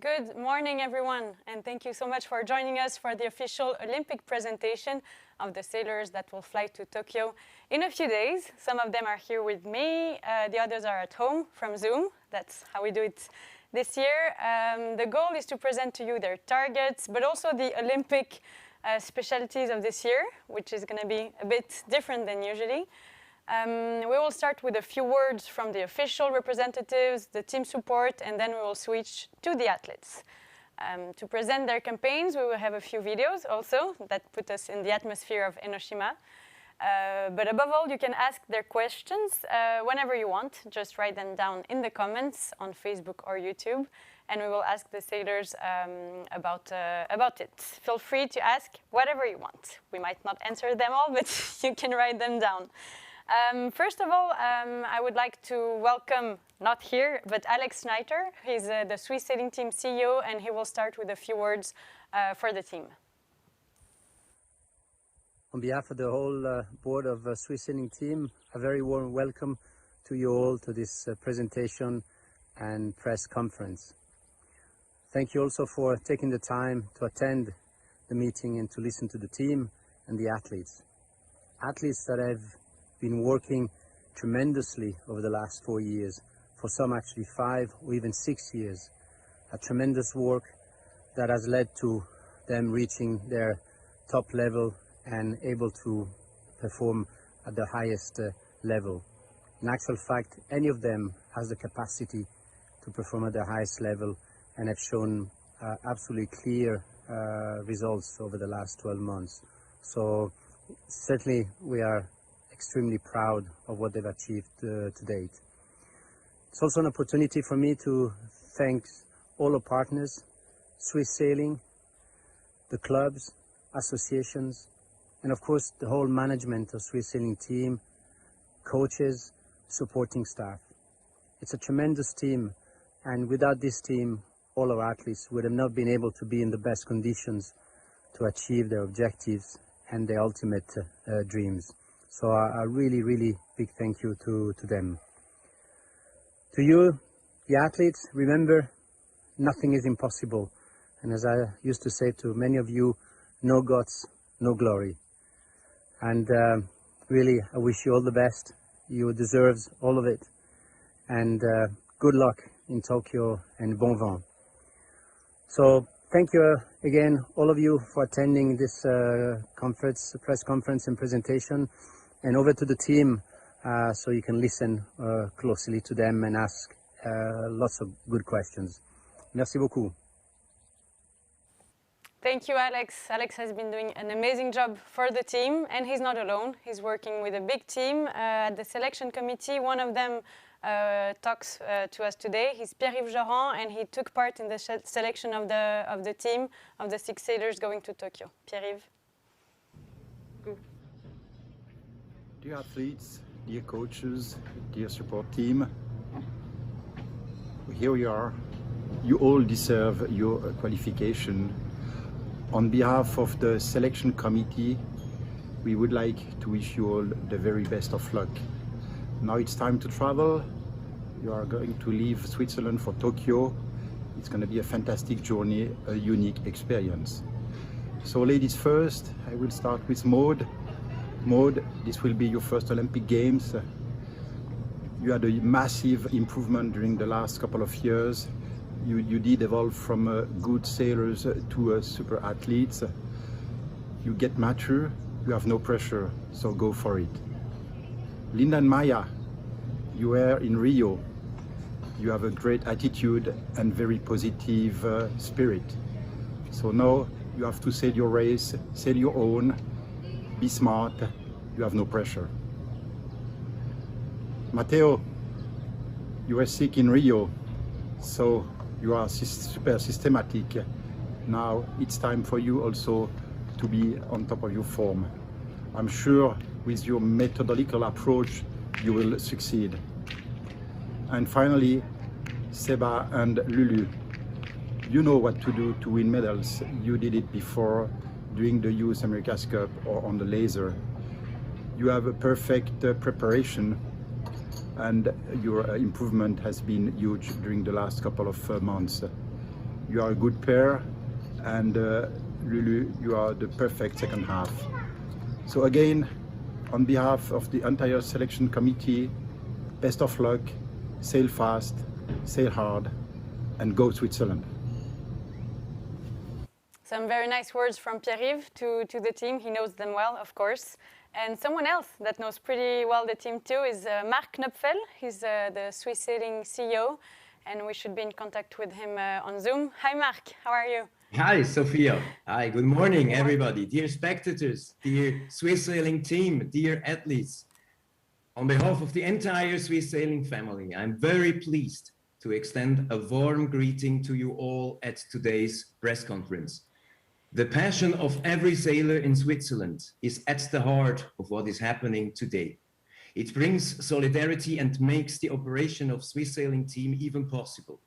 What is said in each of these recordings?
Good morning, everyone, and thank you so much for joining us for the official Olympic presentation of the sailors that will fly to Tokyo in a few days. Some of them are here with me, the others are at home from Zoom. That's how we do it this year. The goal is to present to you their targets, but also the Olympic specialties of this year, which is going to be a bit different than usually. We will start with a few words from the official representatives, the team support, and then we will switch to the athletes. To present their campaigns, we will have a few videos also that put us in the atmosphere of Enoshima. But above all, you can ask their questions whenever you want. Just write them down in the comments on Facebook or YouTube, and we will ask the sailors about it. Feel free to ask whatever you want. We might not answer them all, but you can write them down. First of all, I would like to welcome, not here, but Alex Snyder. He's the Swiss sailing team CEO, and he will start with a few words for the team. On behalf of the whole board of Swiss sailing team, a very warm welcome to you all to this presentation and press conference. Thank you also for taking the time to attend the meeting and to listen to the team and the athletes. Athletes that have been working tremendously over the last 4 years, for some actually 5 or even 6 years. A tremendous work that has led to them reaching their top level and able to perform at the highest level. In actual fact, any of them has the capacity to perform at the highest level and have shown absolutely clear results over the last 12 months. So certainly we are extremely proud of what they've achieved to date. It's also an opportunity for me to thank all our partners, Swiss Sailing, the clubs, associations, and of course the whole management of Swiss Sailing team, coaches, supporting staff. It's a tremendous team, and without this team, all our athletes would have not been able to be in the best conditions to achieve their objectives and their ultimate dreams. So a really, really big thank you to them. To you, the athletes, remember, nothing is impossible. And as I used to say to many of you, no gods, no glory. And really, I wish you all the best. You deserve all of it. And good luck in Tokyo and bon vent. So thank you again, all of you, for attending this press conference and presentation. And over to the team, so you can listen closely to them and ask lots of good questions. Merci beaucoup. Thank you, Alex. Alex has been doing an amazing job for the team, and he's not alone. He's working with a big team at the selection committee. One of them talks to us today. He's Pierre-Yves Joran, and he took part in the selection of the team of the 6 sailors going to Tokyo. Pierre-Yves. Dear athletes, dear coaches, dear support team, here we are. You all deserve your qualification. On behalf of the selection committee, we would like to wish you all the very best of luck. Now it's time to travel. You are going to leave Switzerland for Tokyo. It's going to be a fantastic journey, a unique experience. So ladies first, I will start with Maud. Maud, this will be your first Olympic Games. You had a massive improvement during the last couple of years. You did evolve from good sailors to super athletes. You get mature, you have no pressure, so go for it. Linda and Maya, you were in Rio. You have a great attitude and very positive spirit. So now you have to sail your race, sail your own. Be smart, you have no pressure. Matteo, you were sick in Rio, so you are super systematic. Now it's time for you also to be on top of your form. I'm sure with your methodological approach, you will succeed. And finally, Seba and Lulu, you know what to do to win medals. You did it before during the US America's Cup or on the laser. You have a perfect preparation, and your improvement has been huge during the last couple of months. You are a good pair, and really, you are the perfect second half. So again, on behalf of the entire selection committee, best of luck, sail fast, sail hard, and go Switzerland. Some very nice words from Pierre-Yves to the team. He knows them well, of course. And someone else that knows pretty well the team too is Marc Knöpfel. He's the Swiss Sailing CEO, and we should be in contact with him on Zoom. Hi, Marc. How are you? Hi, Sophia. Hi, good morning, everybody. Dear spectators, dear Swiss Sailing team, dear athletes. On behalf of the entire Swiss Sailing family, I'm very pleased to extend a warm greeting to you all at today's press conference. The passion of every sailor in Switzerland is at the heart of what is happening today. It brings solidarity and makes the operation of Swiss Sailing team even possible.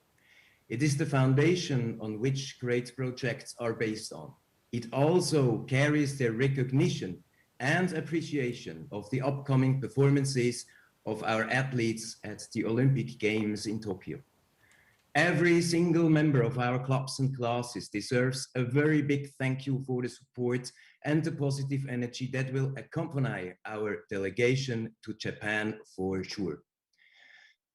It is the foundation on which great projects are based on. It also carries the recognition and appreciation of the upcoming performances of our athletes at the Olympic Games in Tokyo. Every single member of our clubs and classes deserves a very big thank you for the support and the positive energy that will accompany our delegation to Japan for sure.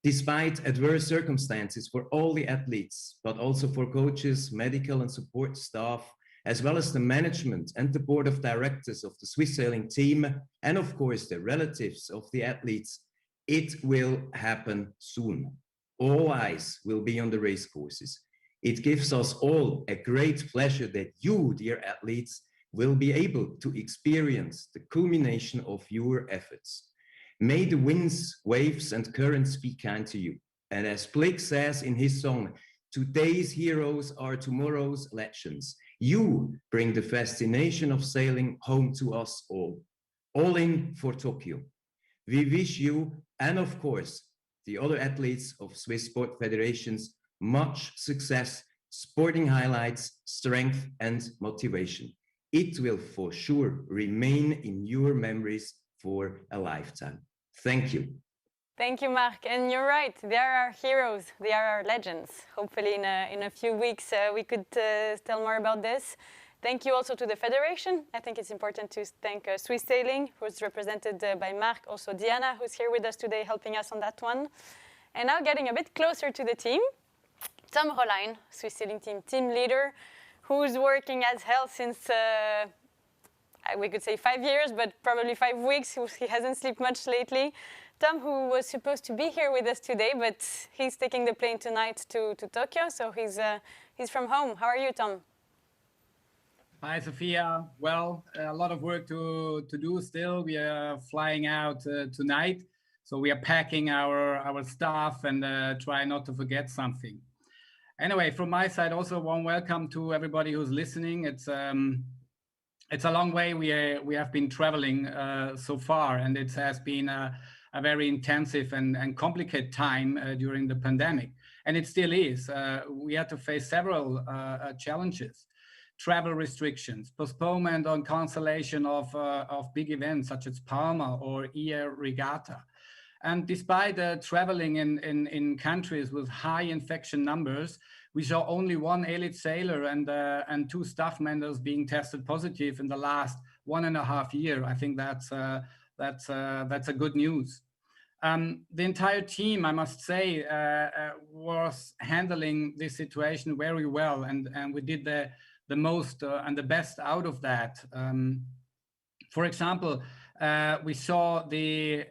Despite adverse circumstances for all the athletes, but also for coaches, medical and support staff, as well as the management and the board of directors of the Swiss Sailing team, and of course the relatives of the athletes, it will happen soon. All eyes will be on the race courses. It gives us all a great pleasure that you, dear athletes, will be able to experience the culmination of your efforts. May the winds, waves, and currents be kind to you. And as Blake says in his song, today's heroes are tomorrow's legends. You bring the fascination of sailing home to us all. All in for Tokyo. We wish you, and of course, the other athletes of Swiss Sport Federations much success, sporting highlights, strength, and motivation. It will for sure remain in your memories for a lifetime. Thank you. Thank you, Marc. And you're right, they are our heroes, they are our legends. Hopefully in a few weeks we could tell more about this. Thank you also to the Federation. I think it's important to thank Swiss Sailing, who's represented by Marc, also Diana, who's here with us today, helping us on that one. And now getting a bit closer to the team, Tom Roline, Swiss Sailing team leader, who's working as hell since, we could say 5 years, but probably 5 weeks. He hasn't slept much lately. Tom, who was supposed to be here with us today, but he's taking the plane tonight to Tokyo, so he's from home. How are you, Tom? Hi, Sophia. Well, a lot of work to do still. We are flying out tonight, so we are packing our stuff and try not to forget something. Anyway, from my side, also a warm welcome to everybody who's listening. It's a long way we have been traveling so far, and it has been a very intensive and complicated time during the pandemic, and it still is. We had to face several challenges. Travel restrictions, postponement or cancellation of big events such as Palma or EA Regatta. And despite traveling in countries with high infection numbers, we saw only one elite sailor and 2 staff members being tested positive in the last 1.5 years. I think that's a good news. The entire team, I must say, was handling this situation very well, and we did the most and the best out of that. For example, we saw the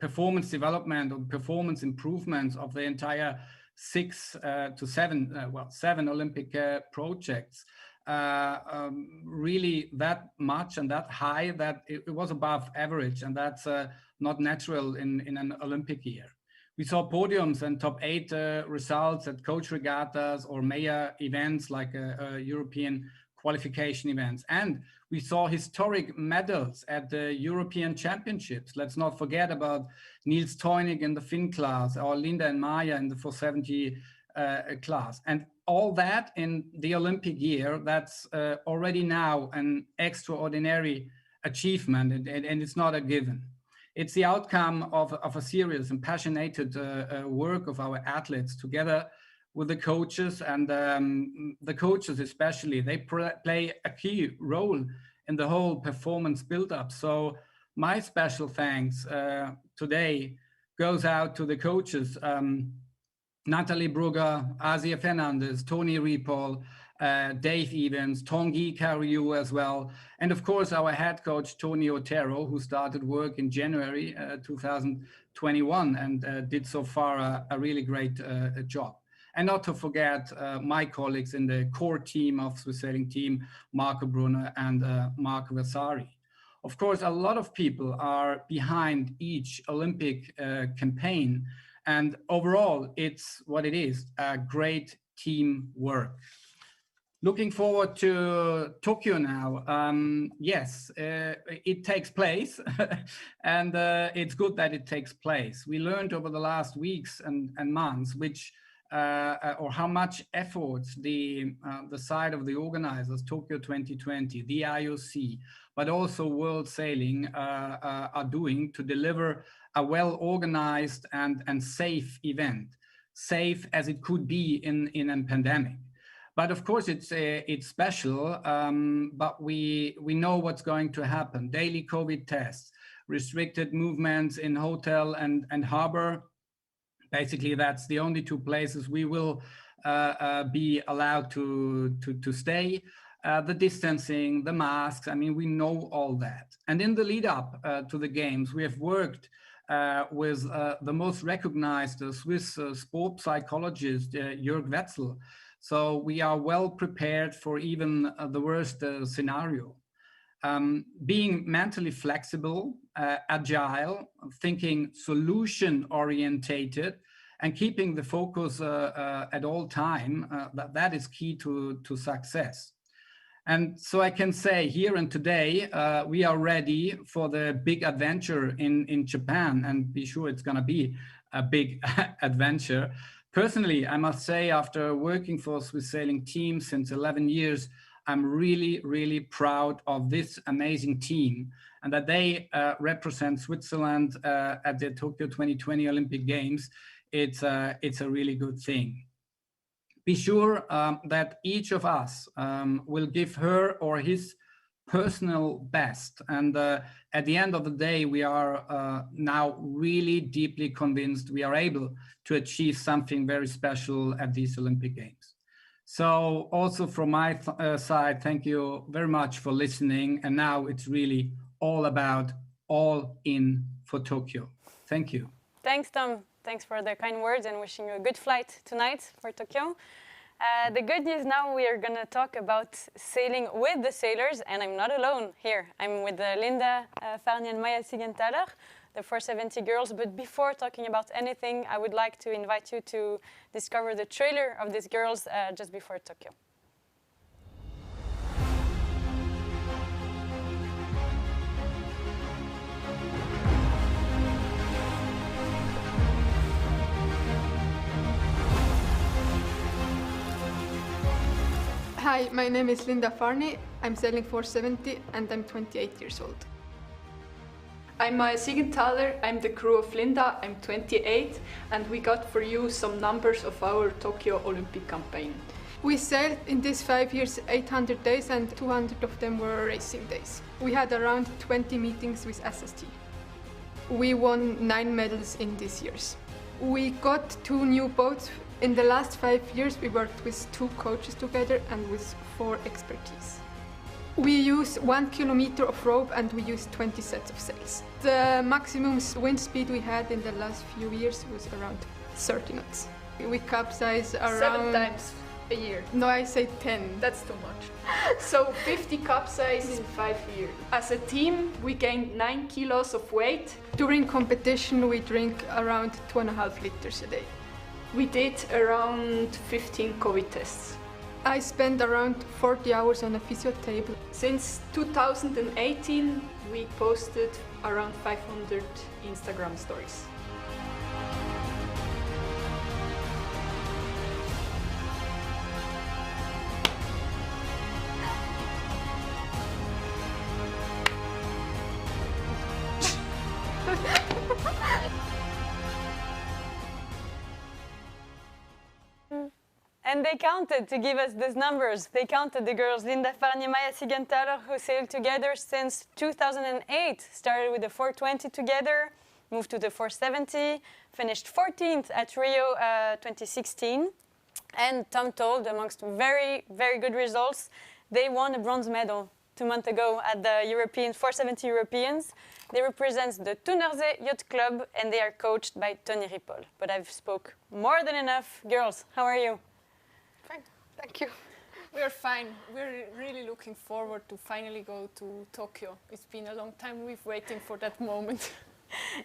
performance development or performance improvements of the entire 7 Olympic projects. Really that much and that high that it was above average, and that's not natural in an Olympic year. We saw podiums and top 8 results at coach regattas or major events like European qualification events. And we saw historic medals at the European Championships. Let's not forget about Niels Teunig in the Finn class or Linda and Maya in the 470 class. And all that in the Olympic year, that's already now an extraordinary achievement, and it's not a given. It's the outcome of a serious and passionate work of our athletes together with the coaches, and the coaches especially, they play a key role in the whole performance build-up. So my special thanks today goes out to the coaches, Natalie Brugger, Asia Fernandez, Tony Ripoll, Dave Evans, Tanguy Carriou as well, and of course our head coach Tony Otero, who started work in January 2021 and did so far a really great job. And not to forget my colleagues in the core team of Swiss Sailing Team, Marco Brunner and Marco Vasari. Of course, a lot of people are behind each Olympic campaign, and overall, it's what it is, a great teamwork. Looking forward to Tokyo now. Yes, it takes place, and it's good that it takes place. We learned over the last weeks and months or how much efforts the side of the organizers, Tokyo 2020, the IOC, but also World Sailing are doing to deliver a well-organized and safe event, safe as it could be in a pandemic. But of course, it's special, but we know what's going to happen. Daily COVID tests, restricted movements in hotel and harbor. Basically, that's the only two places we will be allowed to stay. The distancing, the masks, I mean, we know all that. And in the lead up to the games, we have worked with the most recognized Swiss sport psychologist, Jörg Wetzel. So we are well prepared for even the worst scenario. Being mentally flexible, agile, thinking solution orientated, and keeping the focus at all time, that is key to success. And so I can say here and today, we are ready for the big adventure in Japan, and be sure it's going to be a big adventure. Personally, I must say, after working for Swiss Sailing Team since 11 years, I'm really, really proud of this amazing team and that they represent Switzerland at the Tokyo 2020 Olympic Games. It's a really good thing. Be sure that each of us will give her or his personal best. And at the end of the day, we are now really deeply convinced we are able to achieve something very special at these Olympic Games. So also from my side, thank you very much for listening. And now it's really all about all in for Tokyo. Thank you. Thanks, Tom. Thanks for the kind words and wishing you a good flight tonight for Tokyo. The good news now, we are going to talk about sailing with the sailors, and I'm not alone here. I'm with Linda Farni and Maya Sigenthaler, the 470 girls. But before talking about anything, I would like to invite you to discover the trailer of these girls just before Tokyo. Hi, my name is Linda Farni. I'm sailing 470 and I'm 28 years old. I'm Maya Sigenthaler. I'm the crew of Linda. I'm 28 and we got for you some numbers of our Tokyo Olympic campaign. We sailed in these 5 years 800 days and 200 of them were racing days. We had around 20 meetings with SST. We won 9 medals in these years. We got 2 new boats. In the last 5 years, we worked with 2 coaches together and with 4 expertise. We used 1 kilometer of rope and we used 20 sets of sails. The maximum wind speed we had in the last few years was around 30 knots. We capsize around... 7 times a year. No, I say 10. That's too much. So 50 capsize in 5 years. As a team, we gained 9 kilos of weight. During competition, we drink around 2.5 liters a day. We did around 15 COVID tests. I spent around 40 hours on a physio table. Since 2018, we posted around 500 Instagram stories. And they counted to give us these numbers. They counted the girls, Linda Farnier, Maya Sigenthaler, who sailed together since 2008. Started with the 420 together, moved to the 470, finished 14th at Rio 2016. And Tom told, amongst very, very good results, they won a bronze medal 2 months ago at the European 470 Europeans. They represent the Tunerzee Yacht Club, and they are coached by Tony Ripoll. But I've spoke more than enough. Girls, how are you? Fine, thank you. We're fine. We're really looking forward to finally go to Tokyo. It's been a long time. We've waiting for that moment.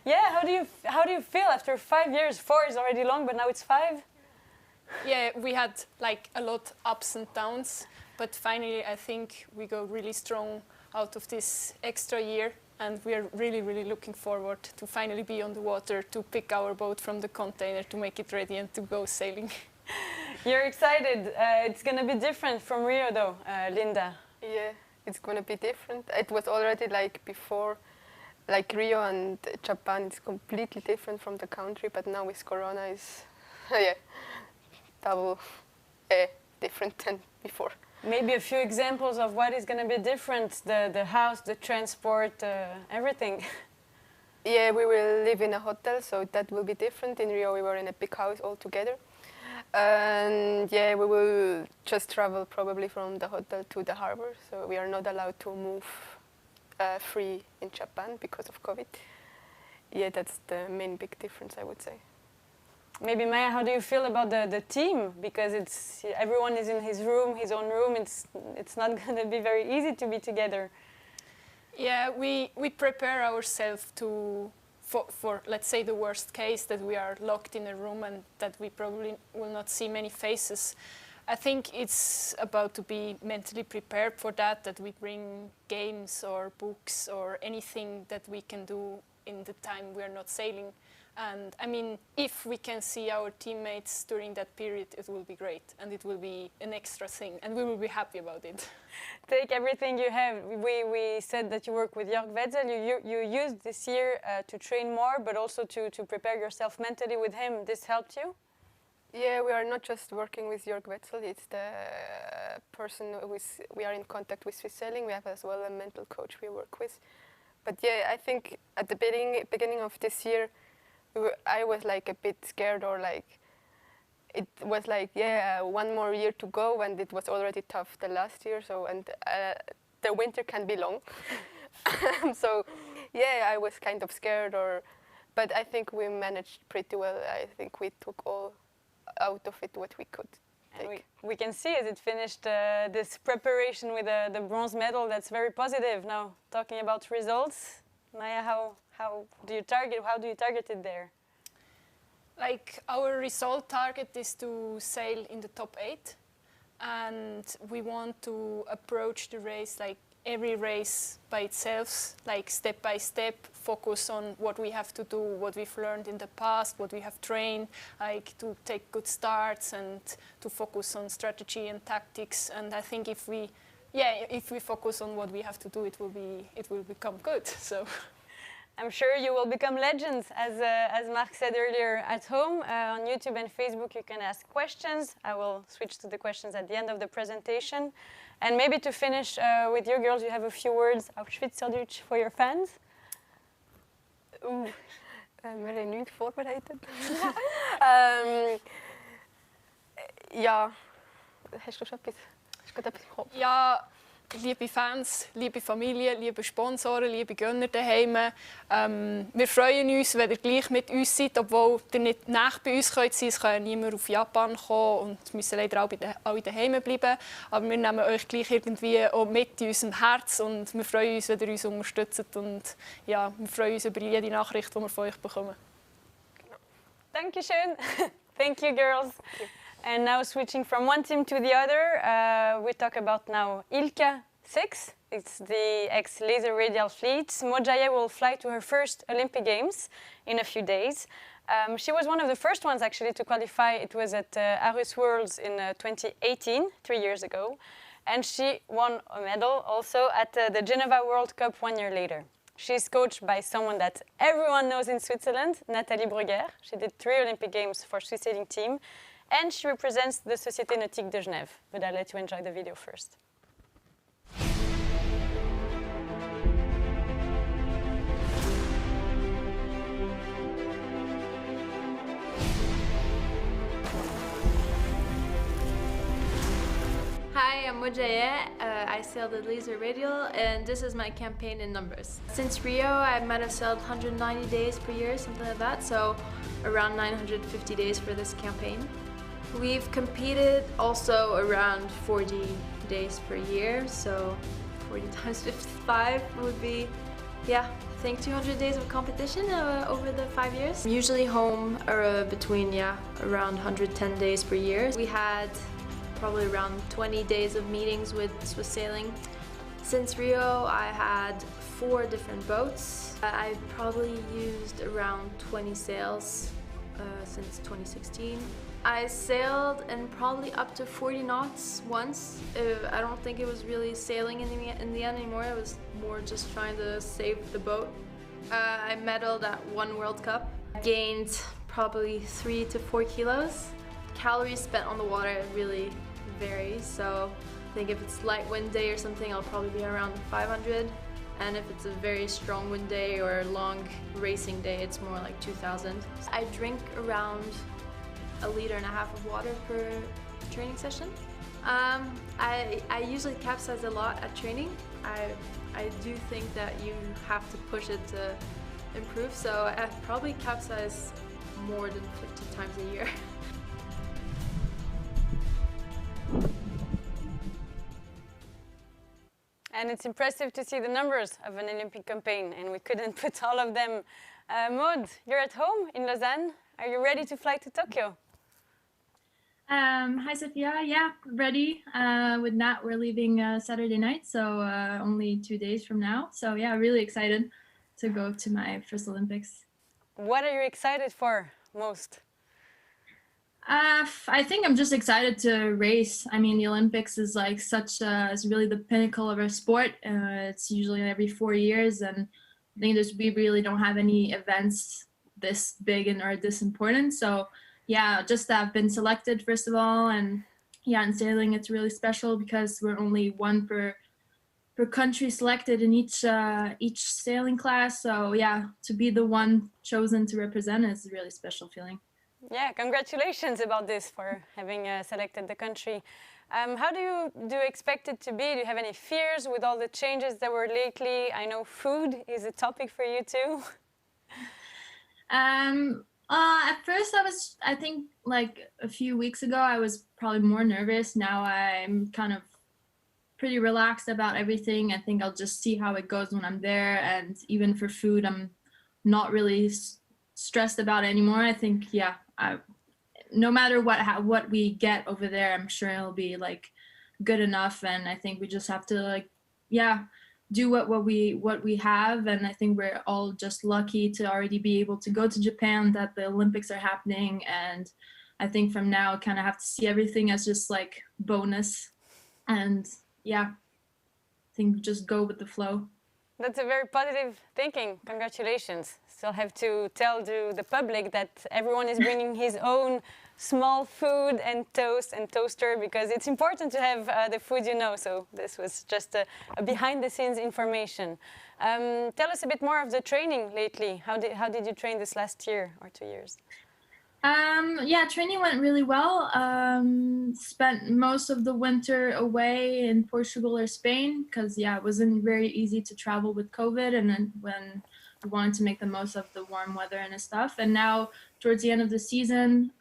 Yeah, how do you feel after 5 years? 4 is already long, but now it's 5. Yeah, we had like a lot ups and downs, but finally I think we go really strong out of this extra year, and we are really, really looking forward to finally be on the water, to pick our boat from the container, to make it ready and to go sailing. You're excited. It's going to be different from Rio though, Linda. Yeah, it's going to be different. It was already like before, like Rio and Japan, it's completely different from the country, but now with Corona is, yeah, double different than before. Maybe a few examples of what is going to be different, the house, the transport, everything. Yeah, we will live in a hotel, so that will be different. In Rio, we were in a big house all together. And yeah, we will just travel probably from the hotel to the harbor, so we are not allowed to move free in Japan because of COVID. Yeah, that's the main big difference, I would say. Maybe Maya, how do you feel about the team? Because everyone is in his room, his own room. It's not going to be very easy to be together. Yeah, we prepare ourselves for let's say the worst case, that we are locked in a room and that we probably will not see many faces. I think it's about to be mentally prepared for that we bring games or books or anything that we can do in the time we are not sailing. And I mean, if we can see our teammates during that period, it will be great, and it will be an extra thing, and we will be happy about it. Take everything you have. We said that you work with Jörg Wetzel. You used this year to train more, but also to prepare yourself mentally with him. This helped you? Yeah, we are not just working with Jörg Wetzel. It's the person we are in contact with Swiss Sailing. We have as well a mental coach we work with. But yeah, I think at the beginning of this year, I was like a bit scared, or like it was like, yeah, 1 more year to go, and it was already tough the last year. So, and the winter can be long. So yeah, I was kind of scared, but I think we managed pretty well. I think we took all out of it what we could take. We can see as it finished this preparation with the bronze medal. That's very positive. Now talking about results, Maya, how do you target it there? Like, our result target is to sail in the top 8, and we want to approach the race like every race by itself, like step by step, focus on what we have to do, what we've learned in the past, what we have trained, like to take good starts and to focus on strategy and tactics. And I think if we focus on what we have to do, it will become good. So. I'm sure you will become legends, as Marc said earlier. At home, on YouTube and Facebook, you can ask questions. I will switch to the questions at the end of the presentation. And maybe to finish with you girls, you have a few words auf Schweizerdeutsch for your fans? Ben je niet voorbereid? Ja, hast du schon etwas? Hast du gerade etwas im Kopf? Ja, liebe Fans, liebe Familie, liebe Sponsoren, liebe Gönner daheim. Wir freuen uns, wenn ihr gleich mit uns seid, obwohl ihr nicht nah bei uns könnt sein. Es kann ja niemand auf Japan kommen und müssen leider alle daheim bleiben. Aber wir nehmen euch gleich irgendwie auch mit in unserem Herz und wir freuen uns, wenn ihr uns unterstützt. Und ja, wir freuen uns über jede Nachricht, die wir von euch bekommen. Dankeschön. Thank you, girls. Thank you. And now switching from one team to the other, we talk about now Ilka 6. It's the ex-laser radial fleet. Mojaye will fly to her first Olympic Games in a few days. She was one of the first ones actually to qualify. It was at Aarhus Worlds in 2018, 3 years ago. And she won a medal also at the Geneva World Cup 1 year later. She's coached by someone that everyone knows in Switzerland, Nathalie Brugger. She did 3 Olympic Games for Swiss sailing team. and she represents the Société Nautique de Genève. But I'll let you enjoy the video first. Hi, I'm Mujaya. I sailed the Laser Radial, and this is my campaign in numbers. Since Rio, I might have sailed 190 days per year, something like that, so around 950 days for this campaign. We've competed also around 40 days per year, so 40 times 55 would be, yeah, I think 200 days of competition over the 5 years. Usually home between, around 110 days per year. We had probably around 20 days of meetings with Swiss Sailing. Since Rio, I had 4 different boats. I probably used around 20 sails since 2016. I sailed in probably up to 40 knots once. I don't think it was really sailing in the end anymore. It was more just trying to save the boat. I medaled at 1 World Cup. Gained probably 3 to 4 kilos. Calories spent on the water really varies, so I think if it's light wind day or something, I'll probably be around 500, and if it's a very strong wind day or a long racing day, it's more like 2,000. I drink around 1.5 liters of water per training session. I usually capsize a lot at training. I do think that you have to push it to improve, so I probably capsize more than 50 times a year. And it's impressive to see the numbers of an Olympic campaign, and we couldn't put all of them. Maud, you're at home in Lausanne. Are you ready to fly to Tokyo? Hi, Sophia. Yeah, ready. With Nat, we're leaving Saturday night, so only 2 days from now. So yeah, really excited to go to my first Olympics. What are you excited for most? I think I'm just excited to race. I mean, the Olympics is like is really the pinnacle of our sport. It's usually every 4 years, and I think we really don't have any events this big and or this important. So yeah, just that I've been selected first of all, and yeah, in sailing it's really special because we're only 1 per country selected in each sailing class. So yeah, to be the one chosen to represent is a really special feeling. Yeah, congratulations about this for having selected the country. How do you expect it to be? Do you have any fears with all the changes that were lately? I know food is a topic for you too. At first I think like a few weeks ago, I was probably more nervous. Now I'm kind of pretty relaxed about everything. I think I'll just see how it goes when I'm there. And even for food, I'm not really stressed about it anymore. I think, yeah, no matter what we get over there, I'm sure it'll be like good enough. And I think we just have to like, yeah, do what we have. And I think we're all just lucky to already be able to go to Japan, that the Olympics are happening. And I think from now kind of have to see everything as just like bonus. And yeah, I think just go with the flow. That's a very positive thinking. Congratulations. Still have to tell to the public that everyone is bringing his own small food and toast and toaster, because it's important to have the food you know. So this was just a behind the scenes information. Tell us a bit more of the training lately. How did you train this last year or 2 years? Yeah, training went really well. Spent most of the winter away in Portugal or Spain because, yeah, it wasn't very easy to travel with COVID, and then when we wanted to make the most of the warm weather and stuff. And now towards the end of the season,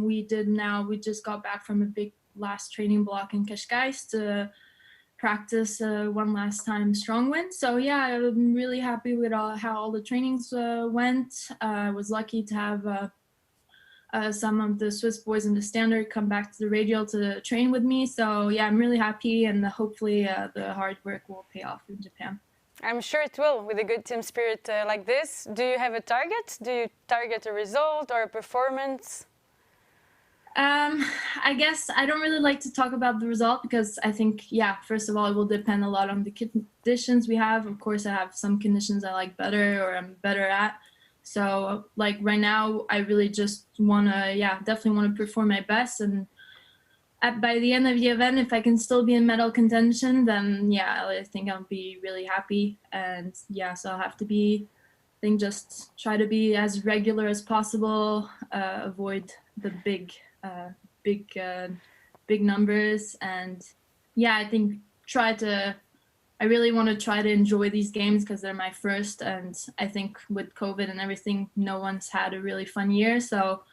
we just got back from a big last training block in Cascais to practice one last time strong wind. So yeah, I'm really happy with how all the trainings went. I was lucky to have some of the Swiss boys in the standard come back to the radial to train with me. So yeah, I'm really happy, and hopefully the hard work will pay off in Japan. I'm sure it will, with a good team spirit like this. Do you have a target? Do you target a result or a performance? I guess I don't really like to talk about the result because I think, yeah, first of all, it will depend a lot on the conditions we have. Of course, I have some conditions I like better or I'm better at. So like right now, I really just want to, definitely want to perform my best. And by the end of the event, if I can still be in medal contention, then I think I'll be really happy. And so I'll have to be, I think, just try to be as regular as possible, avoid the big numbers. And I think I really want to try to enjoy these games because they're my first. And I think with COVID and everything, no one's had a really fun year. So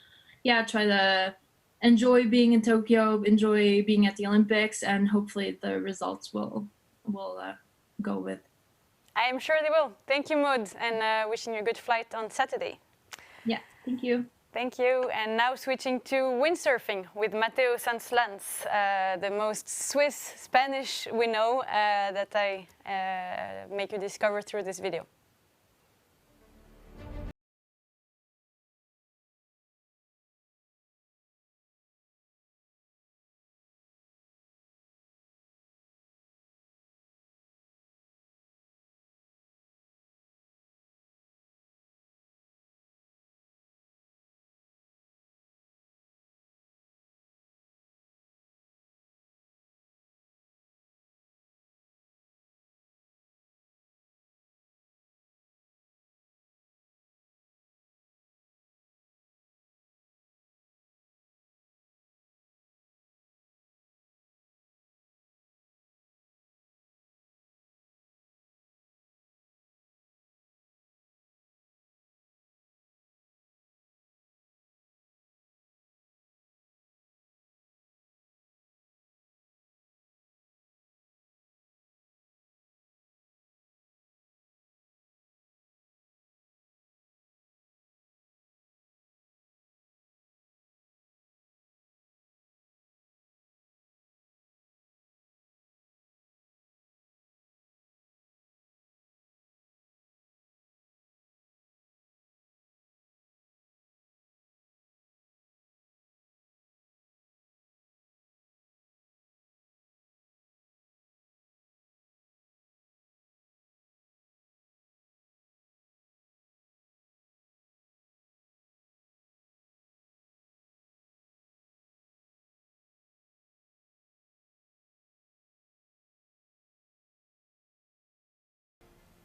try to enjoy being in Tokyo, enjoy being at the Olympics, and hopefully the results will go with. I am sure they will. Thank you, Maud, and wishing you a good flight on Saturday. Yeah, thank you. Thank you. And now switching to windsurfing with Matteo Sanslans, the most Swiss Spanish we know that I make you discover through this video.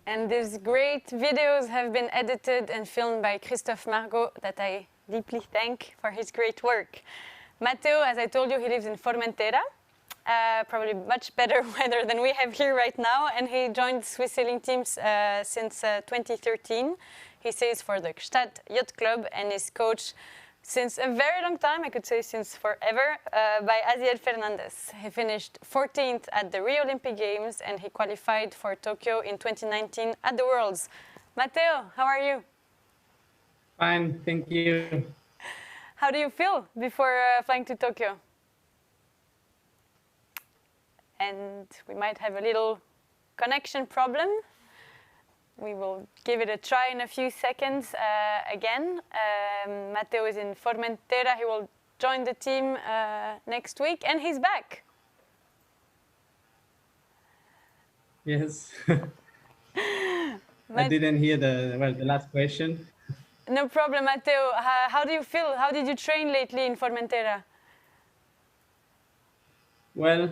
And these great videos have been edited and filmed by Christophe Margot, that I deeply thank for his great work. Matteo, as I told you, he lives in Formentera, probably much better weather than we have here right now, and he joined Swiss sailing teams since 2013. He sails for the Gstaad Yacht Club and is coached since a very long time, I could say since forever, by Aziel Fernandez. He finished 14th at the Rio Olympic Games and he qualified for Tokyo in 2019 at the Worlds. Matteo, how are you? Fine, thank you. How do you feel before flying to Tokyo? And we might have a little connection problem. We will give it a try in a few seconds again. Matteo is in Formentera. He will join the team next week, and he's back. Yes. I didn't hear the last question. No problem, Matteo. How do you feel? How did you train lately in Formentera? Well,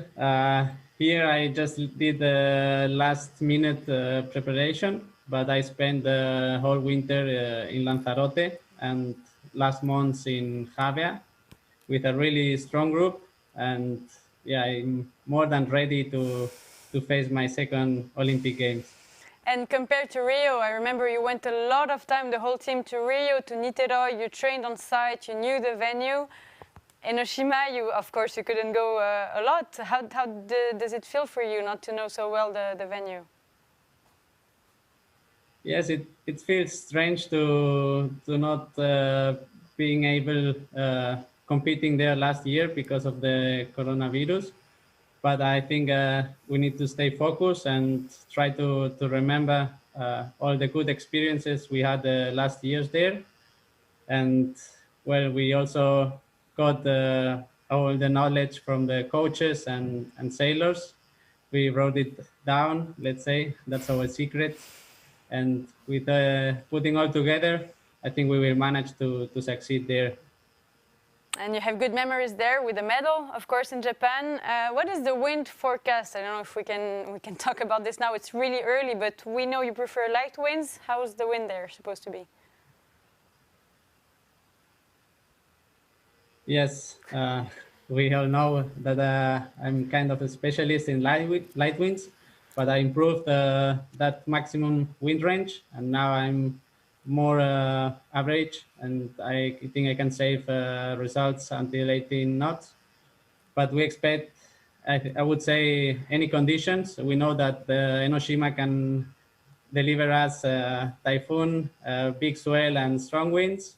here I just did the last minute preparation, but I spent the whole winter in Lanzarote and last month in Javea with a really strong group. And I'm more than ready to face my second Olympic Games. And compared to Rio, I remember you went a lot of time, the whole team, to Rio, to Niteroi. You trained on site, you knew the venue. In Oshima, of course, you couldn't go a lot. How does it feel for you not to know so well the venue? Yes, it feels strange to not being able competing there last year because of the coronavirus. But I think we need to stay focused and try to remember all the good experiences we had last years there. And well, we also got all the knowledge from the coaches and sailors. We wrote it down, let's say, that's our secret. And with putting all together, I think we will manage to succeed there. And you have good memories there with the medal, of course, in Japan. What is the wind forecast? I don't know if we can talk about this now. It's really early, but we know you prefer light winds. How's the wind there supposed to be? Yes, we all know that I'm kind of a specialist in light winds, but I improved that maximum wind range, and now I'm more average, and I think I can save results until 18 knots. But we expect, I would say, any conditions. We know that Enoshima can deliver us typhoon, big swell, and strong winds.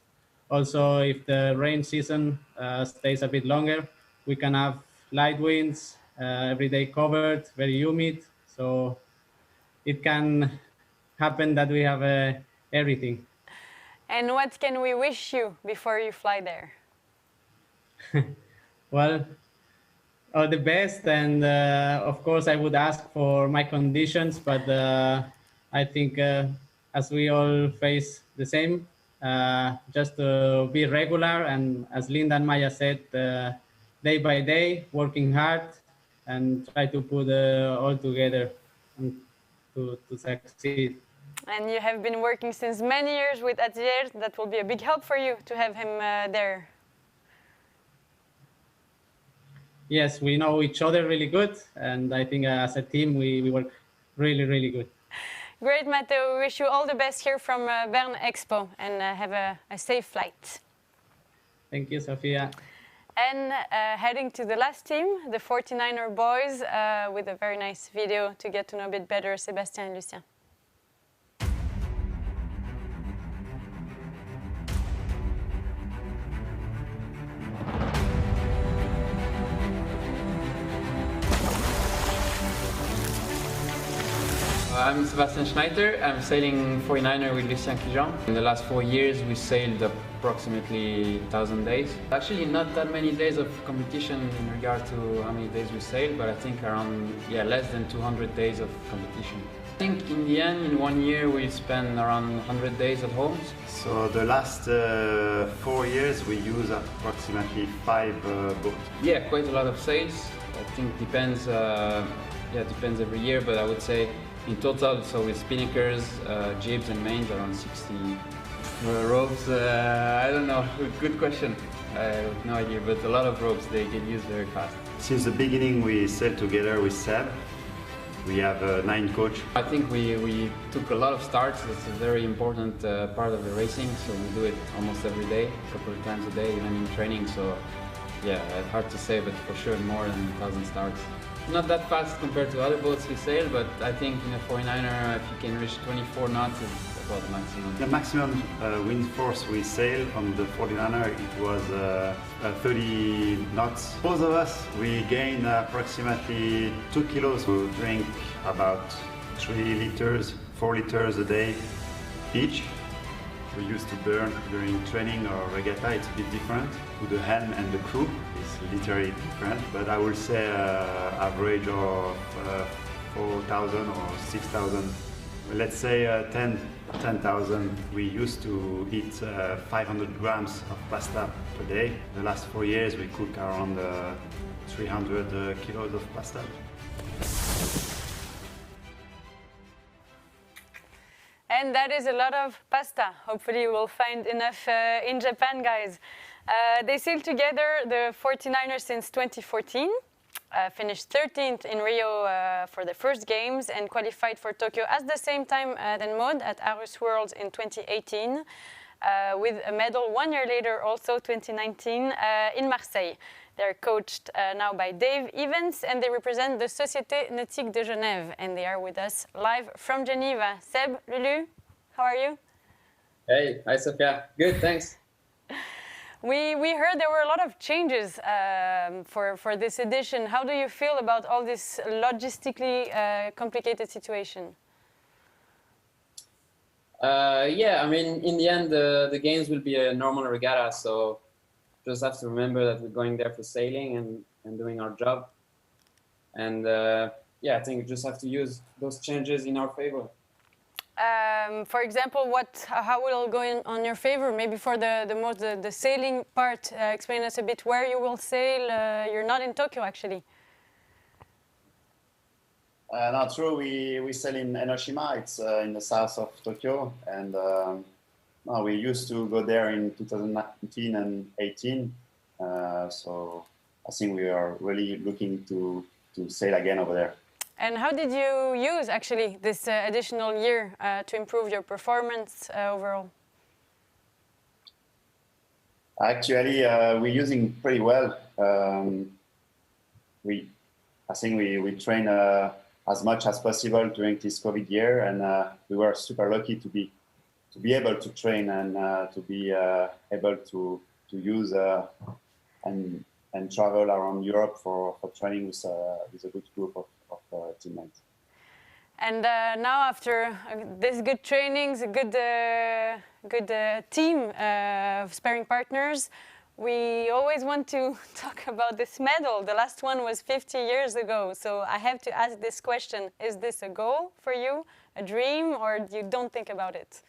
Also, if the rain season stays a bit longer, we can have light winds, every day covered, very humid. So it can happen that we have everything. And what can we wish you before you fly there? Well, all the best. And of course, I would ask for my conditions, but I think as we all face the same, just to be regular. And as Linda and Maya said, day by day, working hard and try to put all together to succeed. And you have been working since many years with Atelier. That will be a big help for you to have him there. Yes, we know each other really good. And I think as a team, we work really, really good. Great, Matteo. We wish you all the best here from Bern Expo, and have a safe flight. Thank you, Sophia. And heading to the last team, the 49er boys, with a very nice video to get to know a bit better Sébastien and Lucien. I'm Sebastian Schneider. I'm sailing 49er with Lucien Kijan. In the last 4 years, we sailed approximately 1,000 days. Actually, not that many days of competition in regard to how many days we sailed, but I think around, less than 200 days of competition. I think in the end, in 1 year, we spent around 100 days at home. So the last 4 years, we use approximately 5 boats. Yeah, quite a lot of sails. I think depends, depends every year, but I would say in total, so with spinnakers, jibs and mains, around 60. Ropes, I don't know, good question. I have no idea, but a lot of ropes, they get used very fast. Since the beginning, we sailed together with Seb. We have 9 coach. I think we took a lot of starts. It's a very important part of the racing, so we do it almost every day, a couple of times a day, even in training. So yeah, hard to say, but for sure more than 1,000 starts. Not that fast compared to other boats we sail, but I think in a 49er, if you can reach 24 knots, it's about the maximum. The maximum wind force we sail on the 49er, it was 30 knots. Both of us, we gain approximately 2 kilos. We drink about 3 liters, 4 liters a day each. We used to burn during training or regatta. It's a bit different. With the helm and the crew, it's literally different. But I would say average of 4,000 or 6,000. Let's say 10,000. We used to eat 500 grams of pasta per day. The last 4 years, we cook around 300 kilos of pasta. And that is a lot of pasta. Hopefully you will find enough in Japan, guys. They sailed together, the 49ers, since 2014. Finished 13th in Rio for the first games and qualified for Tokyo at the same time than Maud at Aarhus Worlds in 2018. With a medal 1 year later, also 2019, in Marseille. They're coached now by Dave Evans, and they represent the Société Nautique de Genève, and they are with us live from Geneva. Seb, Lulu, how are you? Hey, hi Sophia. Good, thanks. We heard there were a lot of changes for this edition. How do you feel about all this logistically complicated situation? Yeah, I mean, in the end, the games will be a normal regatta, so just have to remember that we're going there for sailing and doing our job. And yeah, I think we just have to use those changes in our favor. For example, how will it go on your favor? Maybe for the sailing part, explain us a bit where you will sail. You're not in Tokyo, actually. Not true. We sail in Enoshima. It's in the south of Tokyo, and no, we used to go there in 2019 and 18. So I think we are really looking to sail again over there. And how did you use actually this additional year to improve your performance overall? Actually, we're using pretty well. I think we train as much as possible during this COVID year, and we were super lucky to be able to train and to be able to use and travel around Europe for training with a good group of teammates. And now, after this good trainings, a good team of sparring partners, we always want to talk about this medal. The last one was 50 years ago. So I have to ask this question. Is this a goal for you, a dream, or you don't think about it?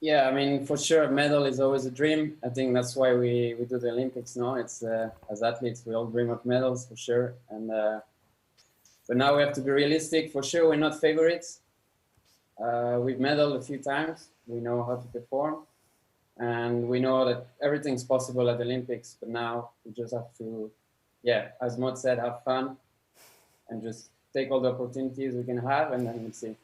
Yeah, I mean, for sure, a medal is always a dream. I think that's why we do the Olympics now. It's as athletes, we all dream of medals for sure. And but now we have to be realistic. For sure, we're not favorites. We've medaled a few times. We know how to perform. And we know that everything's possible at the Olympics, but now we just have to, yeah, as Maud said, have fun and just take all the opportunities we can have, and then we'll see.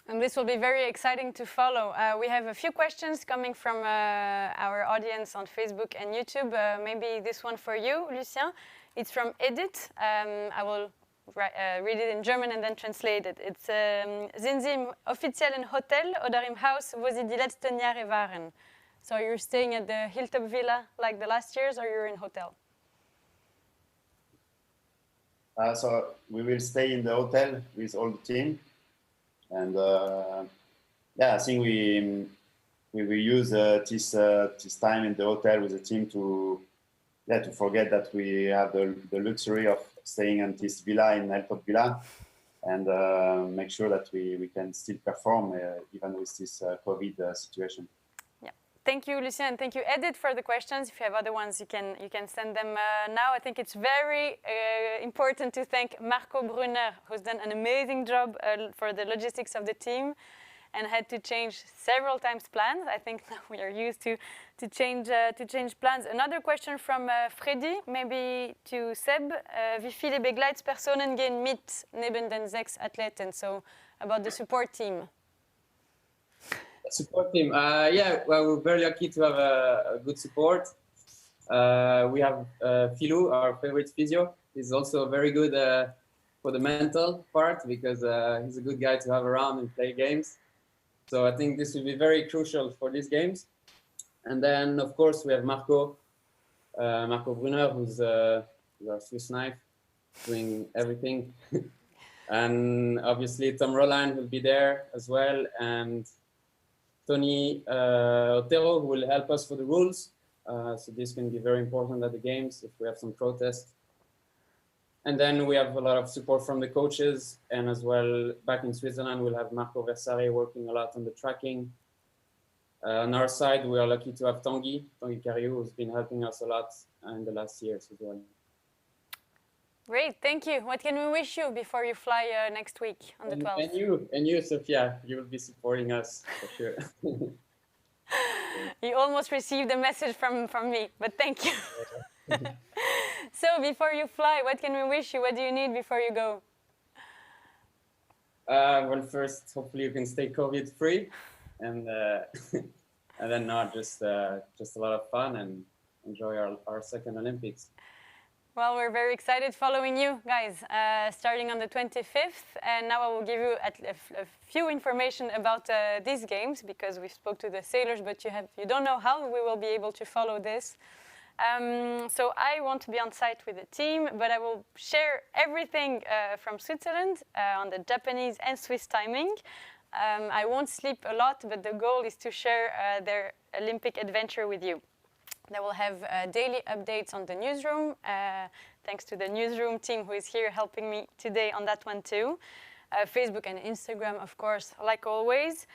And this will be very exciting to follow. We have a few questions coming from our audience on Facebook and YouTube. Maybe this one for you, Lucien. It's from Edith. I will read it in German and then translate it. It's sind Sie im offiziellen Hotel oder im Haus, wo Sie die letzten Jahre waren? So you're staying at the Hilltop Villa like the last years, or you're in hotel? So we will stay in the hotel with all the team, and yeah, I think we will use this time in the hotel with the team to forget that we have the luxury of staying in this villa in Hilltop Villa, and make sure that we can still perform even with this COVID situation. Yeah, thank you, Lucien, and thank you, Edith, for the questions. If you have other ones, you can send them now. I think it's very important to thank Marco Brunner, who's done an amazing job for the logistics of the team, and had to change several times plans. I think now we are used to change plans. Another question from Freddy, maybe to Seb. Wie viele Begleitspersonen gehen mit neben den 6 Athleten? So about the support team. Support team. Yeah, well, we're very lucky to have a good support. We have Philou, our favorite physio. He's also very good for the mental part because he's a good guy to have around and play games. So I think this will be very crucial for these games. And then, of course, we have Marco Brunner, who's our Swiss knife, doing everything. And obviously, Tom Roland will be there as well. And Tony Otero, who will help us for the rules. So this can be very important at the games if we have some protests. And then we have a lot of support from the coaches, and as well back in Switzerland, we'll have Marco Versare working a lot on the tracking. On our side, we are lucky to have Tanguy Cariou, who's been helping us a lot in the last years as well. Great, thank you. What can we wish you before you fly next week on the 12th? And you, Sophia, you will be supporting us for sure. You almost received a message from me, but thank you. So before you fly, what can we wish you? What do you need before you go? Well, first, hopefully you can stay COVID-free, and then just a lot of fun and enjoy our second Olympics. Well, we're very excited following you guys, starting on the 25th. And now I will give you a few information about these games, because we spoke to the sailors, but you don't know how we will be able to follow this. So I want to be on site with the team, but I will share everything from Switzerland on the Japanese and Swiss timing. I won't sleep a lot, but the goal is to share their Olympic adventure with you. They will have daily updates on the newsroom, thanks to the newsroom team who is here helping me today on that one too. Facebook and Instagram, of course, like always.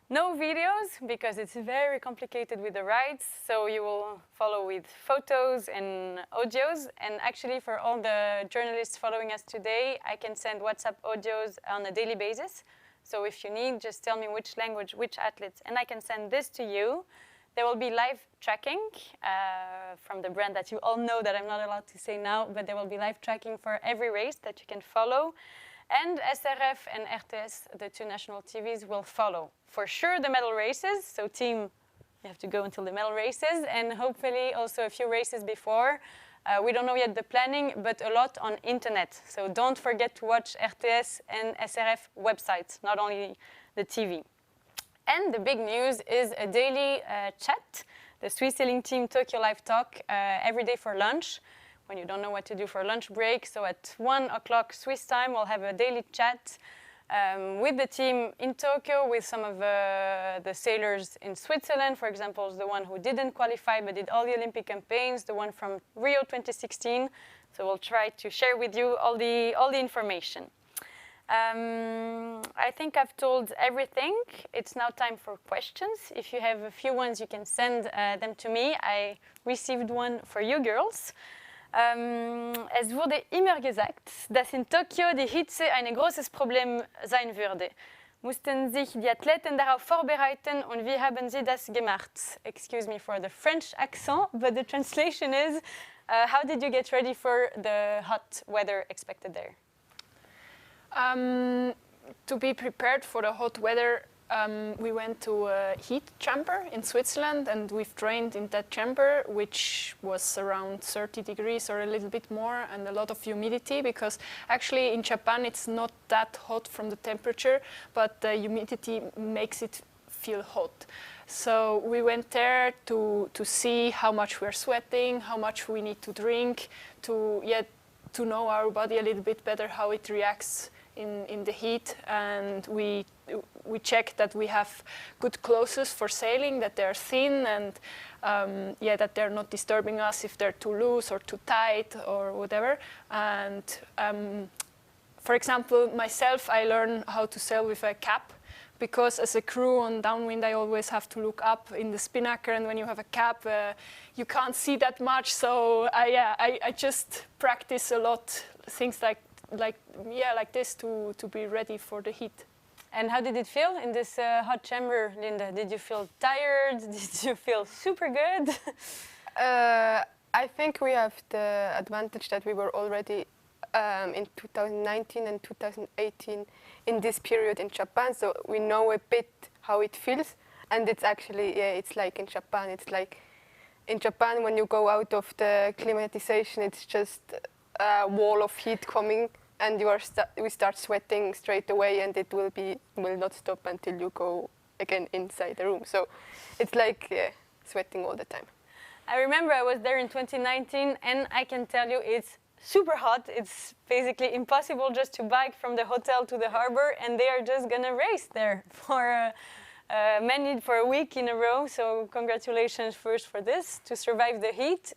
No videos, because it's very complicated with the rights, so you will follow with photos and audios. And actually, for all the journalists following us today, I can send WhatsApp audios on a daily basis. So if you need, just tell me which language, which athletes, and I can send this to you. There will be live tracking from the brand that you all know that I'm not allowed to say now, but there will be live tracking for every race that you can follow. And SRF and RTS, the two national TVs, will follow. For sure, the medal races. So team, you have to go until the medal races, and hopefully also a few races before. We don't know yet the planning, but a lot on internet. So don't forget to watch RTS and SRF websites, not only the TV. And the big news is a daily chat, the Swiss Sailing Team Tokyo Live Talk, every day for lunch, when you don't know what to do for lunch break. So at 1 o'clock Swiss time, we'll have a daily chat with the team in Tokyo, with some of the sailors in Switzerland, for example, the one who didn't qualify but did all the Olympic campaigns, the one from Rio 2016. So we'll try to share with you all the information. I think I've told everything. It's now time for questions. If you have a few ones, you can send them to me. I received one for you girls. Es wurde immer gesagt, dass in Tokio die Hitze ein großes Problem sein würde. Mussten sich die Athleten darauf vorbereiten und wie haben sie das gemacht? Excuse me for the French accent, but the translation is, how did you get ready for the hot weather expected there? To be prepared for the hot weather, we went to a heat chamber in Switzerland, and we've trained in that chamber, which was around 30 degrees or a little bit more, and a lot of humidity, because actually in Japan it's not that hot from the temperature, but the humidity makes it feel hot. So we went there to see how much we're sweating, how much we need to drink, to know our body a little bit better, how it reacts in the heat. And we check that we have good clothes for sailing, that they're thin, and that they're not disturbing us if they're too loose or too tight or whatever. And for example, myself, I learned how to sail with a cap, because as a crew on downwind, I always have to look up in the spinnaker, and when you have a cap, you can't see that much. So I just practice a lot, things like this to be ready for the heat. And how did it feel in this hot chamber, Linda? Did you feel tired? Did you feel super good? I think we have the advantage that we were already in 2019 and 2018 in this period in Japan, so we know a bit how it feels. And it's actually, it's like in Japan. It's like in Japan, when you go out of the climatization, it's just a wall of heat coming, and we start sweating straight away, and it will not stop until you go again inside the room. So it's like sweating all the time. I remember I was there in 2019, and I can tell you it's super hot. It's basically impossible just to bike from the hotel to the harbor, and they are just gonna race there for for a week in a row. So congratulations first for this, to survive the heat.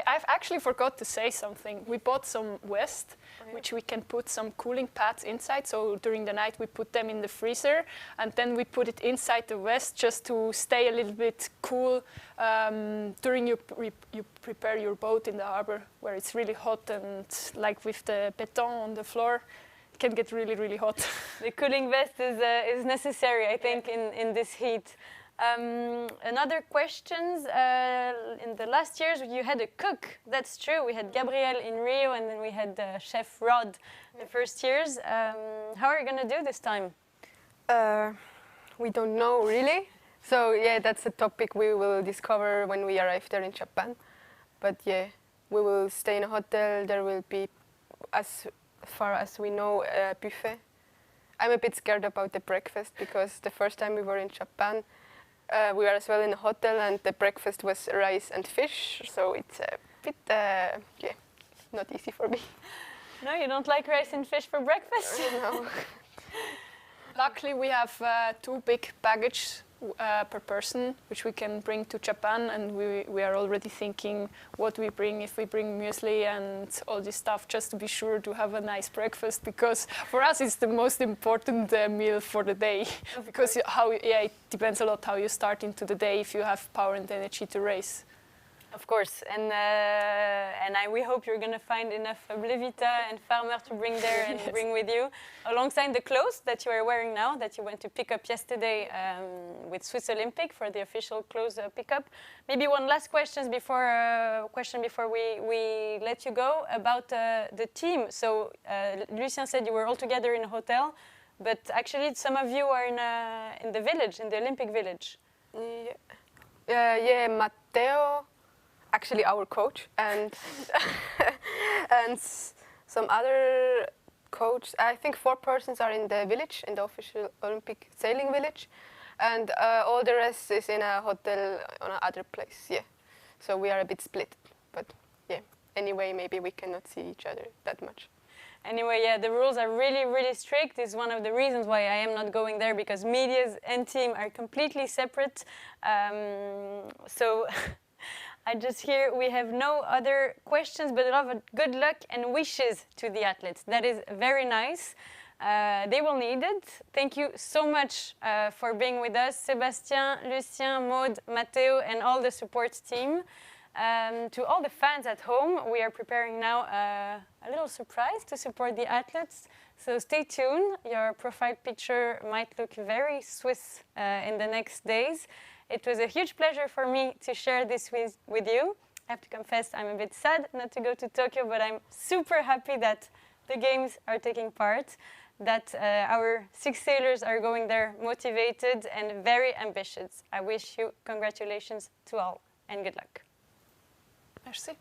I've actually forgot to say something. We bought some vest, which we can put some cooling pads inside. So during the night we put them in the freezer, and then we put it inside the vest just to stay a little bit cool during you prepare your boat in the harbor, where it's really hot, and like with the béton on the floor, it can get really, really hot. The cooling vest is necessary, I think, in this heat. Another questions, in the last years you had a cook, that's true. We had Gabrielle in Rio, and then we had Chef Rod the first years. How are you going to do this time? We don't know really. So that's a topic we will discover when we arrive there in Japan. But we will stay in a hotel. There will be, as far as we know, a buffet. I'm a bit scared about the breakfast, because the first time we were in Japan, we were as well in a hotel, and the breakfast was rice and fish, so it's a bit, not easy for me. No, you don't like rice and fish for breakfast? No. Luckily, we have 2 big baggage per person, which we can bring to Japan, and we are already thinking what we bring, if we bring muesli and all this stuff, just to be sure to have a nice breakfast, because for us it's the most important meal for the day. Because it depends a lot how you start into the day, if you have power and energy to race. Of course, and we hope you're going to find enough Blevita and Farmer to bring there and bring with you, alongside the clothes that you are wearing now, that you went to pick up yesterday with Swiss Olympic for the official clothes pickup. Maybe one last question before we let you go about the team. So Lucien said you were all together in a hotel, but actually some of you are in the village, in the Olympic village. Yeah, Matteo, actually our coach, and and some other coach. I think 4 persons are in the village, in the official Olympic sailing village, and all the rest is in a hotel on another place. Yeah, so we are a bit split, but yeah. Anyway, maybe we cannot see each other that much. Anyway, yeah, the rules are really, really strict. It's one of the reasons why I am not going there, because medias and team are completely separate. So I just hear we have no other questions, but a lot of good luck and wishes to the athletes. That is very nice. They will need it. Thank you so much for being with us, Sébastien, Lucien, Maud, Matteo, and all the support team. To all the fans at home, we are preparing now a little surprise to support the athletes. So stay tuned. Your profile picture might look very Swiss in the next days. It was a huge pleasure for me to share this with you. I have to confess, I'm a bit sad not to go to Tokyo, but I'm super happy that the games are taking part, that our 6 sailors are going there motivated and very ambitious. I wish you congratulations to all and good luck. Merci.